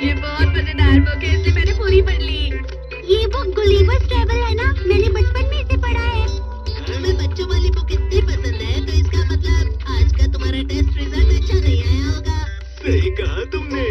ये बहुत मजेदार बुक है, इसलिए मैंने पूरी पढ़ ली। ये बुक गुलिवर्स ट्रैवल है ना, मैंने बचपन में इसे पढ़ा है। तुम्हें बच्चों वाली बुक इतनी पसंद है तो इसका मतलब आज का तुम्हारा टेस्ट रिजल्ट अच्छा नहीं आया होगा। सही कहा तुमने।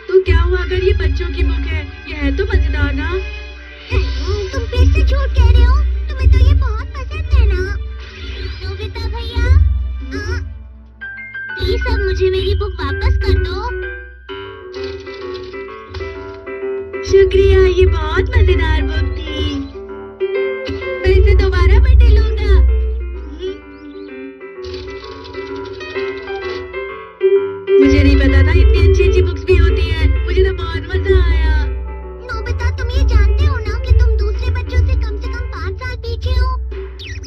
तो क्या हुआ अगर ये बच्चों की बुक है? ये है तो मजेदार ना। तुम फिर से झूठ कह रहे हो, तुम्हें तो ये बहुत पसंद है ना। नोबिता भैया, प्लीज अब मुझे मेरी बुक वापस कर दो। शुक्रिया, ये बहुत मजेदार बुक थी। मैं इसे दोबारा पढ़ लूंगा। मुझे नहीं पता था इतनी अच्छी अच्छी बुक्स भी होती हैं। मुझे तो बहुत मजा आया। नोबिता, तुम ये जानते हो ना कि तुम दूसरे बच्चों से कम 5 साल पीछे हो।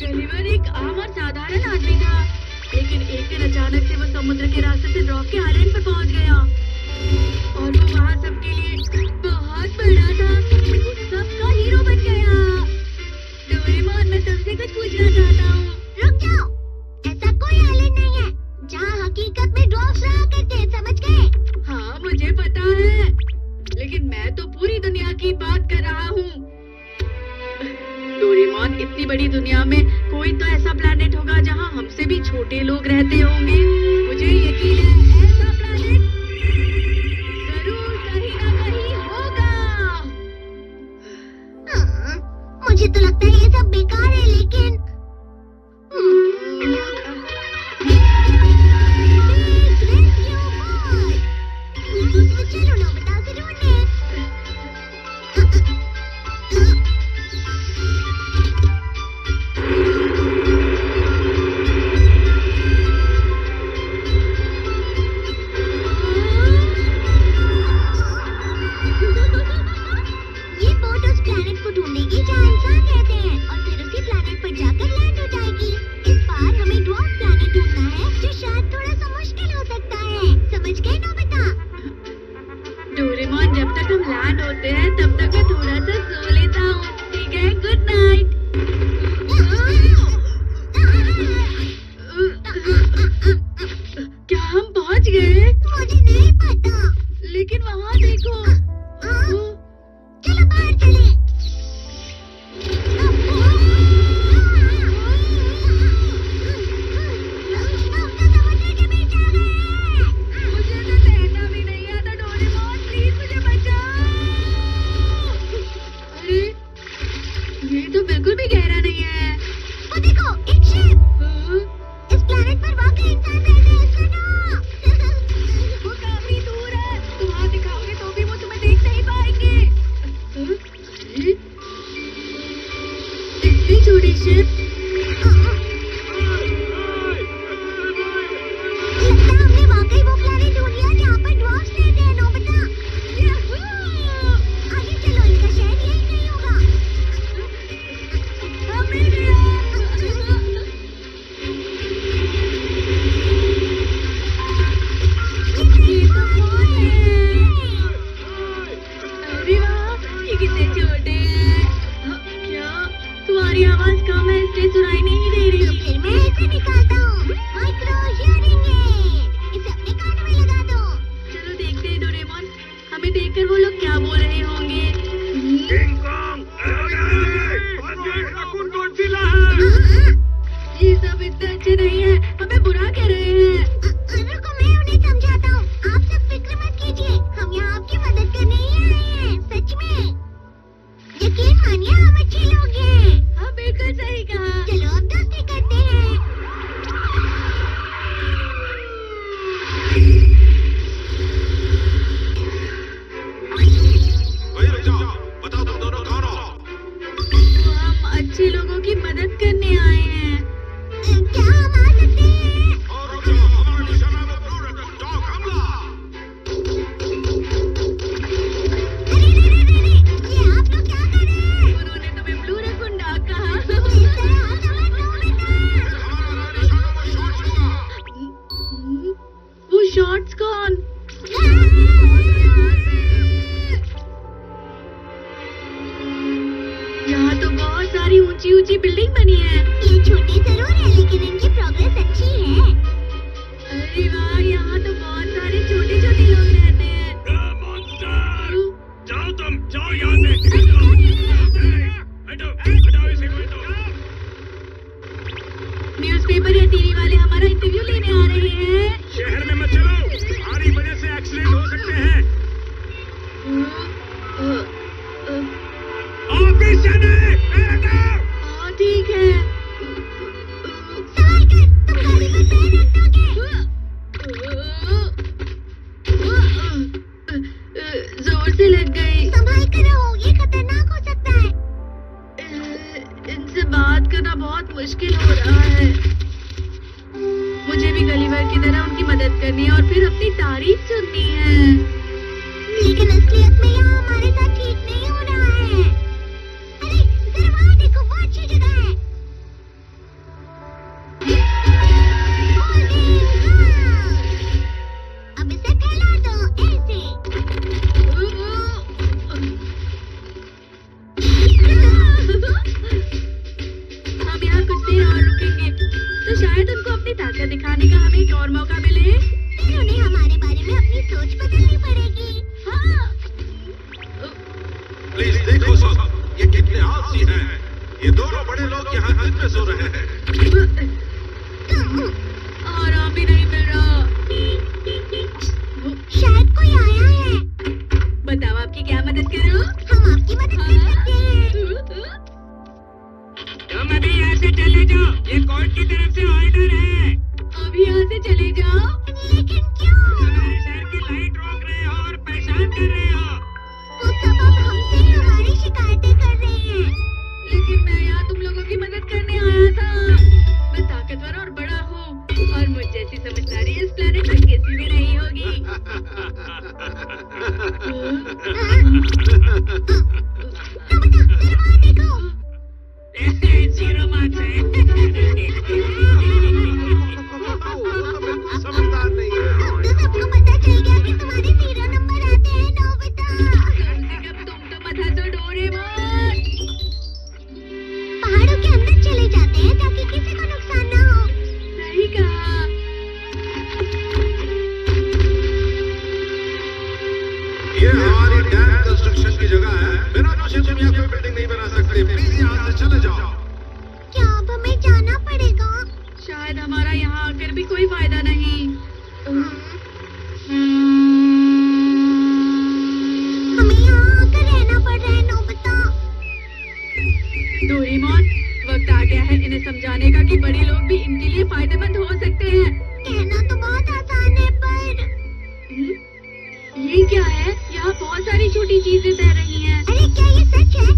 गलिवर एक आम और साधारण आदमी था, लेकिन एक दिन अचानक से वो समुद्र के रास्ते से रॉक के आइलैंड पर पहुंच गया और वो वहाँ सबके लिए बहुत बड़ा था। वो सबका हीरो बन गया। डोरेमोन, मैं तुमसे कुछ पूछना चाहता हूँ। रुक जाओ, ऐसा कोई आइलैंड नहीं है जहाँ हकीकत में ड्वार्फ्स रहा करते हैं, समझ गए? हाँ, मुझे पता है, लेकिन मैं तो पूरी दुनिया की बात कर रहा हूँ। डोरेमोन, इतनी बड़ी दुनिया में कोई तो ऐसा प्लेनेट होगा जहाँ हमसे भी छोटे लोग रहते होंगे। मुझे यकीन है ऐसा प्लेनेट जरूर कहीं ना कहीं होगा। मुझे तो लगता है ये सब बेकार है, लेकिन चलो नोबिता से ढूंढने। ये बोट उस प्लैनेट को ढूंढेगी जहाँ इंसान रहते हैं और फिर उसी प्लैनेट पर जाकर लैंड हो जाएगी। इस बार हमें ड्वार्फ प्लैनेट ढूंढना है, जो शायद थोड़ा सा मुश्किल हो सकता है, समझ गए नोबिता? डोरेमोन, जब तक हम लैंड होते हैं तब तक मैं थोड़ा सा सो लेता हूँ, ठीक है? Good night. क्या हम पहुँच गए? मुझे नहीं पता, लेकिन वहाँ देखो। चलो बाहर चले। समुद्र के बीच आ गए। मुझे तो तैरना भी नहीं आता। डोरेमोन, प्लीज मुझे बचाओ। अरे, ये तो बिल्कुल भी गहरा नहीं है। वो देखो, एक शिप। इस प्लैनेट पर वाकई इंसान रहते हैं, सुनो। वो काफी दूर है। तुम हाथ दिखाओगे तो भी वो तुम्हें देख नहीं पाएंगे। इतनी छोटी शिप। लगता है हमने वाकई वो प्लैनेट ढूंढ लिया जहाँ पर ड्वार्फ्स रहते हैं, नोबिता। आगे चलो, इनका शहर यही नहीं होगा। हम मिल गया। ये तो बहुत है। अरे वाह, ये कितने छोटे हैं। क्या तुम्हारी आवाज कम है इससे? न्यूज़पेपर या टीवी वाले हमारा इंटरव्यू लेने आ रहे हैं। शहर में मत चलो, तुम्हारी वजह से एक्सीडेंट हो सकते हैं। ऑफिस जाना है। ठीक है। सवाल कर, तुम गाड़ी में पैर रख दोगे? जोर से लग गई। संभाल कर रहो, ये खतरनाक हो सकता है। इनसे बात करना बहुत मुश्किल हो रहा है। मुझे भी गलीवर की तरह उनकी मदद करनी है और फिर अपनी तारीफ सुननी है। लेकिन असलियत में यहाँ हमारे साथ ठीक नहीं हो रहा है। अरे जरा वहाँ देखो, वो अच्छी जगह है। अब इसे फैला दो ऐसे। हम यहाँ कुछ देर और रुकेंगे तो शायद उनको अपनी ताकत दिखाने का हमें एक और मौका मिले। फिर उन्हें हमारे बारे में अपनी सोच बदलनी पड़ेगी। हाँ। प्लीज देखो सब, ये कितने आलसी हैं। ये दोनों बड़े लोग यहाँ दिन में सो रहे हैं। आराम भी नहीं मिल रहा। शायद कोई आया है। बताओ आपकी क्या मदद करूं? हम आपकी मदद कर सकते हैं। तुम अभी यहाँ से चले जाओ, ये कोर्ट की तरफ से ऑर्डर है। अभी यहाँ से चले जाओ। लेकिन क्यों? हमारे शहर की लाइट रोक रहे हो और परेशान कर रहे हो। वो सब अब हमसे हमारी शिकायतें कर रहे हैं। लेकिन मैं यहाँ तुम लोगों की मदद करने आया था। मैं ताकतवर और बड़ा हूँ और मुझ जैसी समझदारी इस प्लेनेट पर किसी भी नहीं होगी। जीरो मार्क्स है। समझदार नहीं है। अब तो सबको पता चल गया कि तुम्हारे 0 नंबर आते हैं नोबिता। कम से कम तुम तो मत हंसो डोरेमोन। पहाड़ों के अंदर चले जाते हैं ताकि किसी को नुकसान ना हो। सही कहा। ये हमारी डैम कंस्ट्रक्शन की जगह है। बिना पूछे तुम यहाँ कोई बिल्डिंग नहीं बना सकते। प्लीज यहाँ से चले जाओ। क्या अब हमें जाना पड़ेगा? शायद हमारा यहाँ आकर भी कोई फायदा नहीं। हमें यहाँ आकर रहना पड़ रहा है नोबिता। डोरेमोन, वक्त आ गया है इन्हें समझाने का कि बड़े लोग भी इनके लिए फायदेमंद हो सकते हैं। कहना तो बहुत आसान है पर ये क्या है? यहाँ बहुत सारी छोटी चीजें तैर रही हैं। अरे क्या ये सच है?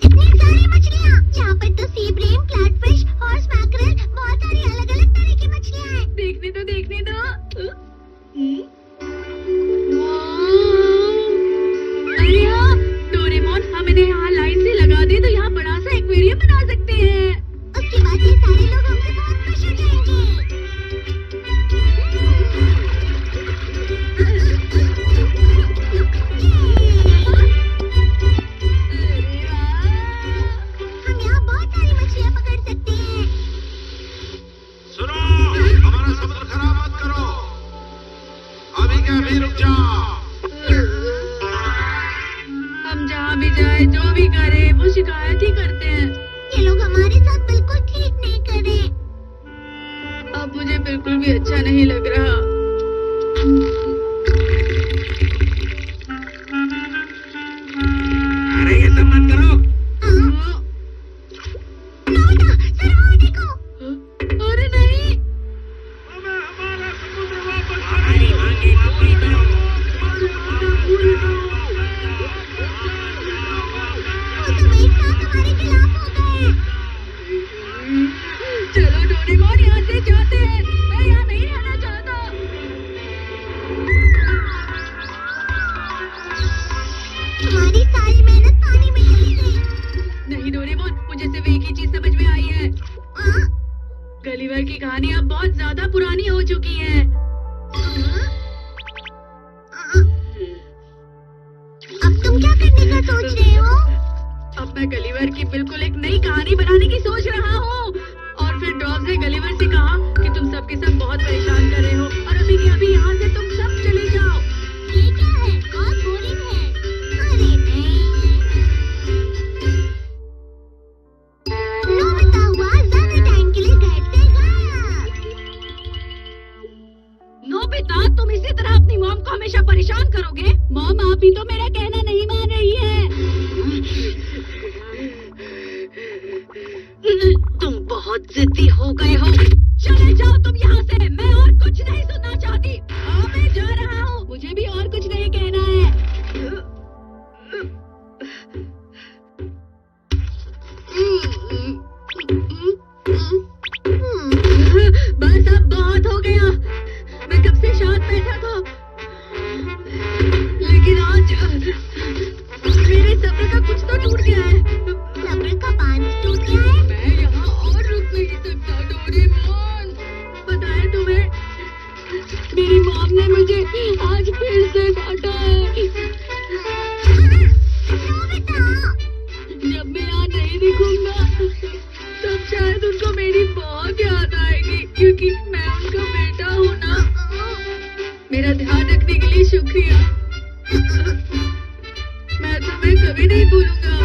इतनी सारी मछलियाँ। यहाँ पर तो सी ब्रेम, फ्लैटफिश, हॉर्स मैकरेल, बहुत सारी अलग-अलग तरह की मछलियाँ हैं। देखने दो। अरे हाँ, डोरेमोन, हम इन्हें यहाँ लाइन से लगा दे तो यहाँ बड़ा सा एक्वेरियम बना सकते हैं। उसके बाद ये सारे लोग हमसे बहुत खुश हो जाएंगे। अरे वाह। हम यहाँ बहुत सारी मछलियाँ पकड़ सकते हैं। सुनो, हमारा समुद्र खराब मत करो। अभी क्या अभी रुक जाओ। हम जहाँ भी जाए, जो भी करे, वो शिकायत ही करते हैं। ये लोग हमारे साथ बिल्कुल ठीक नहीं कर रहे। अब मुझे बिल्कुल भी अच्छा नहीं लग रहा। अरे ये सब मत करो। नोबिता, सर वो देखो। अरे नहीं। हमें हमारा समुद्र वापस हमारी मांगे पूरी करो। वो सब एक साथ हमारे खिलाफ हो गए। चलो डोरेमोन, यहाँ से जाते हैं। मैं यहाँ नहीं रहना चाहता। हमारी सारी मेहनत पानी में चली गई। नहीं डोरेमोन, मुझे सिर्फ एक ही चीज समझ में आई है। गलीवर की कहानी अब बहुत ज्यादा पुरानी हो चुकी है। अब तुम क्या करने का सोच रहे हो? अब मैं गलीवर की बिल्कुल एक नई कहानी बनाने की सोच रहा हूँ। और फिर डॉग ने गलीवर से कहा कि तुम सबके सब बहुत परेशान कर रहे हो और अभी के अभी यहाँ से तुम सब चले जाओ। ये क्या है? बहुत बोरिंग है। अरे नहीं। बस अब बहुत हो गया। मैं कब से शांत बैठा था, लेकिन आज मेरे सब्र का कुछ तो टूट गया है। सब्र का बांध टूट गया है। मैं यहाँ और रुक नहीं सकता डोरेमोन। पता है तुम्हें, मेरी मॉम ने मुझे आज फिर से डांटा है। जब मैं यहाँ नहीं दिखूंगा तब शायद उनको मेरी बहुत याद आएगी, क्योंकि मैं उनका बेटा हूँ ना। मेरा ध्यान रखने के लिए शुक्रिया। मैं तुम्हें कभी नहीं भूलूंगा।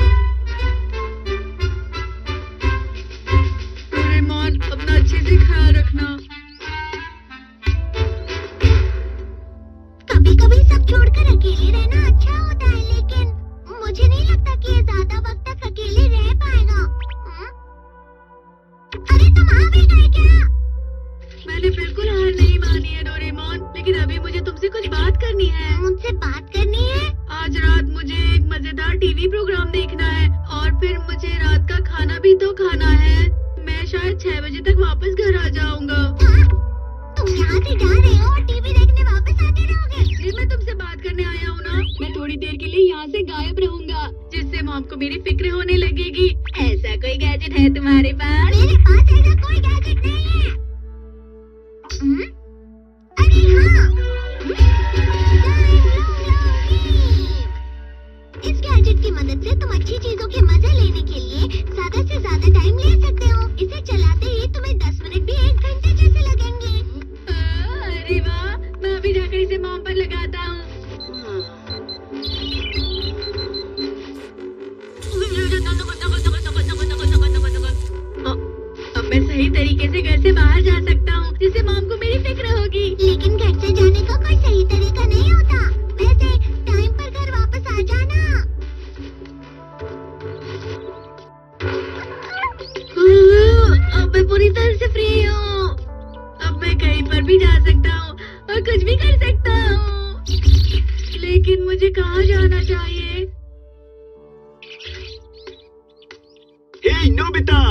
डोरेमोन, अपना अच्छे से ख्याल रखना। कभी-कभी सब छोड़कर अकेले रहना अच्छा होता है, लेकिन मुझे नहीं लगता कि ये ज्यादा वक्त तक अकेले रह पाएगा। अरे तुम आ भी गए क्या? मैंने बिल्कुल हार नहीं मानी है डोरेमोन, लेकिन अभी मुझे तुमसे कुछ बात करनी है। मुझसे बात करनी है? आज रात मुझे एक मजेदार टीवी प्रोग्राम देखना है और फिर मुझे रात का खाना भी तो खाना है। मैं शायद 6 बजे तक वापस घर आ जाऊंगा। तुम यहाँ से जा रहे हो और टीवी देखने वापस आते रहोगे? इसलिए मैं तुमसे बात करने आया हूँ ना। मैं थोड़ी देर के लिए यहाँ से गायब रहूंगा, जिससे मॉम को मेरी फिक्र होने लगेगी। ऐसा कोई गैजेट है तुम्हारे पास? मेरे पास ऐसा कोई गैजेट नहीं है। अरे हाँ, इस गैजेट की मदद से तुम अच्छी चीजों के मजे लेने के लिए ज्यादा से ज्यादा टाइम ले सकते हो। इसे चलाते ही तुम्हें 10 मिनट भी 1 घंटे जैसे लगेंगे। अरे वाह, मैं अभी जाकर इसे मॉम पर लगाता हूँ। अब मैं सही तरीके से घर से बाहर जा सकता हूँ, जिससे मॉम को मेरी फिक्र होगी। लेकिन घर से जाने का कोई सही तरीका नहीं होता। वैसे टाइम पर घर वापस आ जाना। अब मैं पूरी तरह से फ्री हूँ। अब मैं कहीं पर भी जा सकता हूँ और कुछ भी कर सकता हूँ। लेकिन मुझे कहाँ जाना चाहिए? हे नोबिता,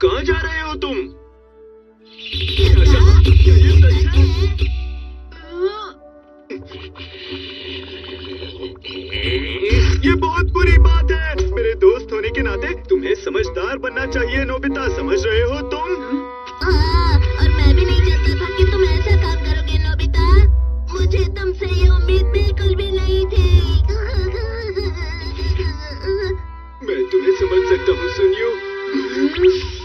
कहाँ जा रहे हो तुम? ये बहुत बुरी बात है। मेरे दोस्त होने के नाते तुम्हें समझदार बनना चाहिए नोबिता, समझ रहे हो तुम? हाँ, और मैं भी नहीं चाहता था कि तुम ऐसा काम करोगे नोबिता। मुझे तुमसे ये उम्मीद बिल्कुल भी नहीं थी। मैं तुम्हें समझ सकता हूँ सुनियो।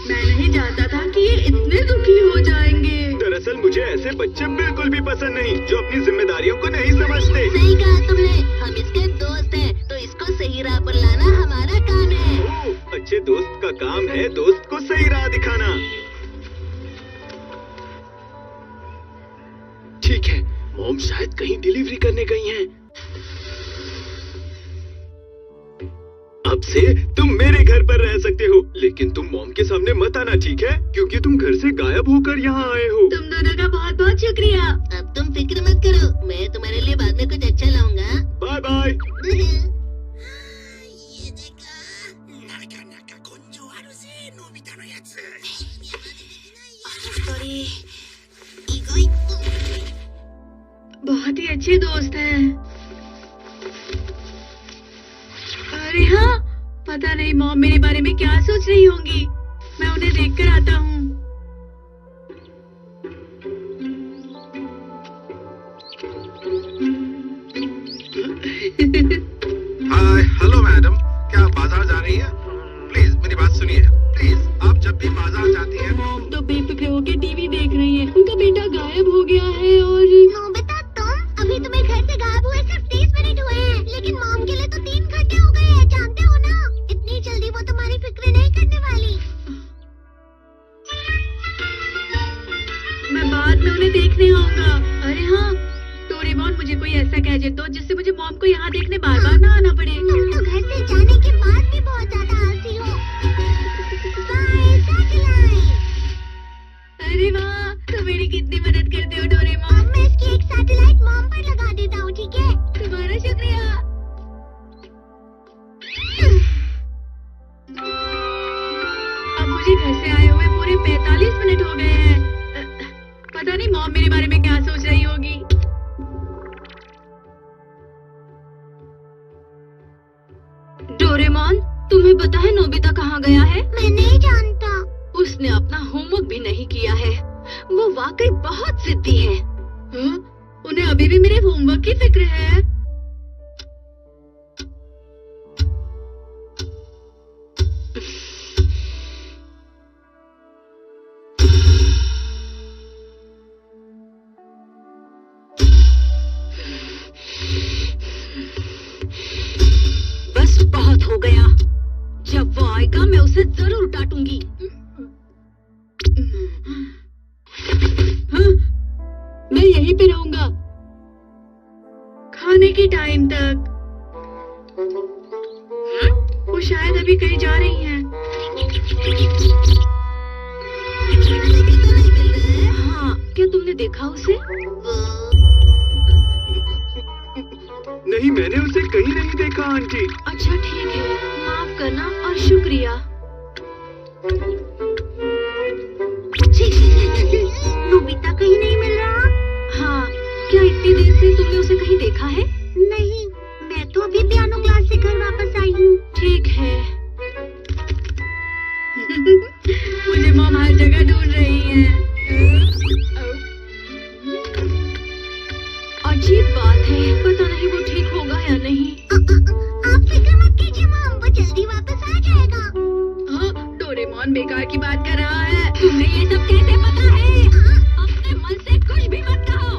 मैं नहीं चाहता था कि ये इतने दुखी हो जाएंगे। दरअसल मुझे ऐसे बच्चे बिल्कुल भी पसंद नहीं जो अपनी जिम्मेदारियों को नहीं समझते। सही कहा तुमने। हम इसके दोस्त हैं, तो इसको सही राह पर लाना हमारा काम है। ओह, अच्छे दोस्त का काम है दोस्त को सही राह दिखाना। ठीक है, मॉम शायद कहीं डिलीवरी करने गई हैं। अब से तुम मेरे घर पर रह सकते हो, लेकिन तुम मॉम के सामने मत आना, ठीक है? क्योंकि तुम घर से गायब होकर यहाँ आए हो। तुम दोनों का बहुत बहुत शुक्रिया। अब तुम फिक्र मत करो, मैं तुम्हारे लिए बाद में कुछ अच्छा लाऊंगा। Bye bye. बहुत ही अच्छे दोस्त हैं। अरे हाँ, पता नहीं मॉम मेरे बारे में क्या सोच रही होंगी। मैं उन्हें देखकर आता हूँ। हाय, हेलो मैडम, क्या आप बाजार जा रही हैं? प्लीज मेरी बात सुनिए। प्लीज, आप जब भी बाजार जाती हैं। मॉम तो बेफिक्र होकर टीवी देख रही है। उनका बेटा गायब हो गया है और नोबिता, तुम अभी तुम्हें घर से गायब हुए सिर्फ 30 मिनट हुए हैं, लेकिन मॉम के लिए तो 3 घंटे हो गए हैं, जानते हो ना? इतनी जल्दी वो तुम्हारी फिक्र नहीं करने वाली। मैं बाद में उन्हें देखने आऊंगा। अरे हाँ, डोरेमोन, मुझे कोई ऐसा गैजेट दो जिससे मुझे मॉम को यहाँ देखने बार बार ना आना पड़े। तुम तो घर से जाने के बाद भी बहुत ज्यादा आलसी हो। By satellite. अरे वाह, तुम मेरी कितनी मदद करते हो डोरेमोन। अब मैं इसकी एक सैटेलाइट मॉम पर लगा देता हूँ, ठीक है? तुम्हारा शुक्रिया। 45 मिनट हो गए हैं। पता नहीं मॉम मेरे बारे में क्या सोच रही होगी। डोरेमोन, तुम्हें पता है नोबिता कहाँ गया है? मैं नहीं जानता। उसने अपना होमवर्क भी नहीं किया है। वो वाकई बहुत जिद्दी है। उन्हें अभी भी मेरे होमवर्क की फिक्र है। बस बहुत हो गया। जब वो आएगा मैं उसे जरूर डांटूंगी। हाँ, मैं यहीं पे रहूंगा खाने के टाइम तक। वो शायद अभी कहीं जा रही हैं। हाँ, क्या तुमने देखा उसे? नहीं, मैंने उसे कहीं नहीं देखा आंटी। अच्छा ठीक है, माफ करना और शुक्रिया। नोबिता कहीं नहीं मिल रहा। हाँ, क्या इतनी देर से तुमने उसे कहीं देखा है? नहीं, मैं तो अभी पियानो क्लास से घर वापस आई हूँ। ठीक है। मुझे मॉम हर जगह ढूंढ रही है। अजीब बात है, पता नहीं वो ठीक होगा या नहीं। आप फिक्र मत कीजिए मॉम, वो जल्दी वापस आ जाएगा। हाँ, डोरेमोन बेकार की बात कर रहा है। तुम्हें ये सब कैसे पता है? अपने मन से कुछ भी मत कहो।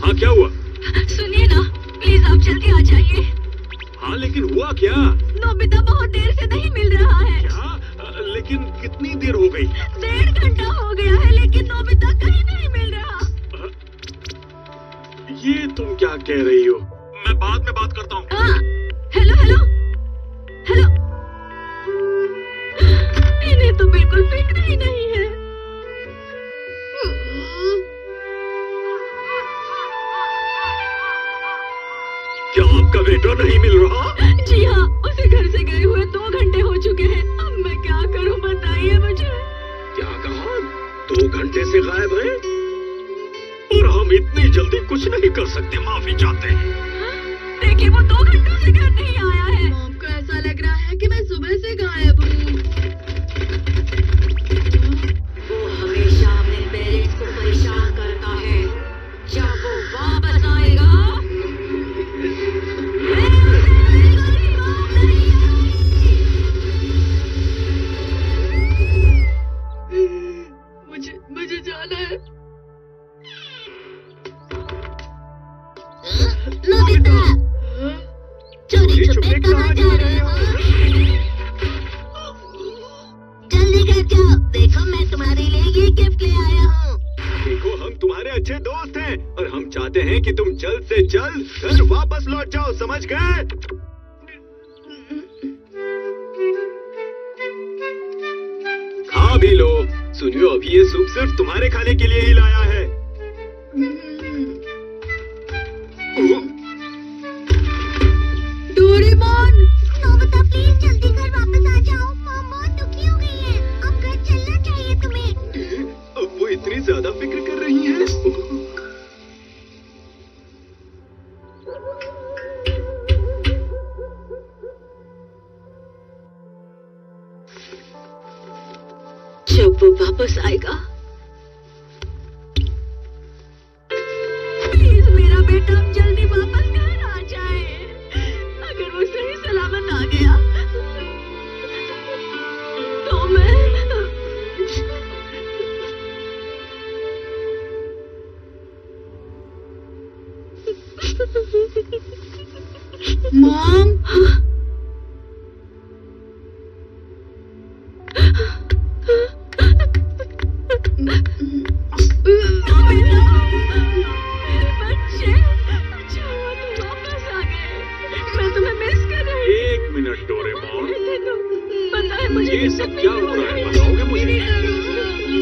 हाँ, क्या हुआ? सुनिए ना, प्लीज आप जल्दी आ जाइए। हाँ, लेकिन हुआ क्या? नोबिता बहुत देर से नहीं मिल रहा है। क्या? लेकिन कितनी देर हो गई? 1.5 घंटा हो गया है, लेकिन नोबिता कहीं नहीं मिल रहा। ये तुम क्या कह रही हो? मैं बाद में बात करता हूँ। Hello hello hello. इन्हें तो बिल्कुल फिक्र ही नहीं है। क्या आपका बेटा नहीं मिल रहा? जी हाँ, उसे घर से गए हुए 2 घंटे हो चुके हैं। अब मैं क्या करूँ बताइए मुझे। क्या कहा? 2 घंटे से गायब है? और हम इतनी जल्दी कुछ नहीं कर सकते, माफी चाहते हैं। देखिए, वो 2 घंटों से घर नहीं आया है। आपको ऐसा लग रहा है कि मैं सुबह से गायब हूँ। वो हमेशा अपने पेरेंट्स को परेशान करता है। जब वो वापस आएगा मुझे जाना है। नोबिता, चोरी छुपे कहाँ जा रहे हो? जल्दी घर जाओ, देखो मैं तुम्हारे लिए ये गिफ्ट ले आया हूँ। देखो, हम तुम्हारे अच्छे दोस्त हैं और हम चाहते हैं कि तुम जल्द से जल्द घर वापस लौट जाओ, समझ गए? खा भी लो। सुनियो, अभी ये सूप सिर्फ तुम्हारे खाने के लिए ही लाया है। डोरेमोन, नोबिता प्लीज जल्दी घर वापस आ जाओ। मॉम बहुत दुखी हो गई है। अब घर चलना चाहिए तुम्हें। अब वो इतनी ज्यादा फिक्र कर रही है। जब वो वापस आएगा, प्लीज मेरा बेटा अब जल्दी वापस घर आ जाए। अगर वो सही सलामत आ गया तो मैं मॉम, मेरे बच्चे, अच्छा हुआ तुम वापस आ गए। मैं तुम्हें मिस कर रही हूँ। 1 मिनट डोरेमोन, पता है मुझे ये सब क्या हो रहा है, बताओगे मुझे?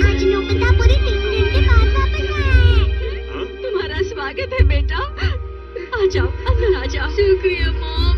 आज नोबिता पूरे 3 दिन के बाद वापस आया है। हाँ? तुम्हारा स्वागत है बेटा। आ जाओ, अंदर आ जाओ। शुक्रिया मॉम।